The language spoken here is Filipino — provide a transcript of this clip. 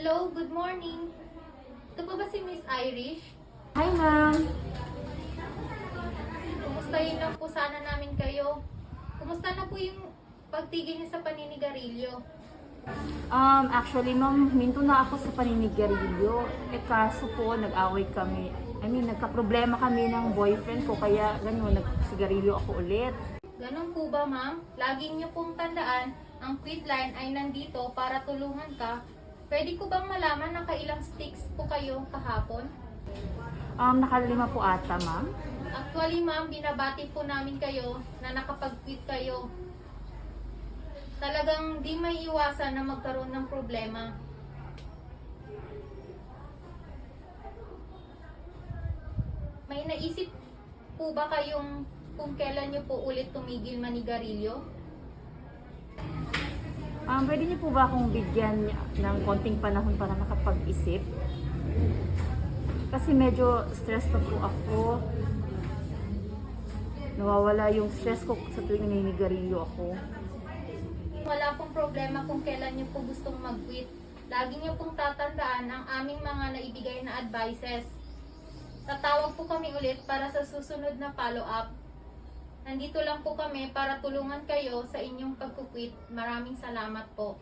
Hello, good morning. Ito po ba si Miss Irish? Hi, ma'am. Kumustahin lang po sana namin kayo. Kumusta na po yung pagtigil niyo sa paninigarilyo? Actually, ma'am, minto na ako sa paninigarilyo. Kaso po, nag-away kami. Nagka-problema kami ng boyfriend ko, kaya ganun, nagsigarilyo ako ulit. Ganun po ba, ma'am? Lagi niyo pong tandaan, ang quit line ay nandito para tulungan ka. Pwede ko bang malaman na kailang sticks po kayo kahapon? Nakalima po ata, ma'am. Actually, ma'am, binabati po namin kayo na nakapag-quit kayo. Talagang di may iwasan na magkaroon ng problema. May naisip po ba kayong kung kailan niyo po ulit tumigil manigarilyo? Pwede niyo po ba akong bigyan ng konting panahon para makapag-isip? Kasi medyo stress na po ako. Nawawala yung stress ko sa tuwing naninigarilyo ako. Wala pong problema kung kailan niyo po gustong mag-quit. Lagi niyo pong tatandaan ang aming mga naibigay na advices. Tatawag po kami ulit para sa susunod na follow-up. Nandito lang po kami para tulungan kayo sa inyong pag-quit. Maraming salamat po.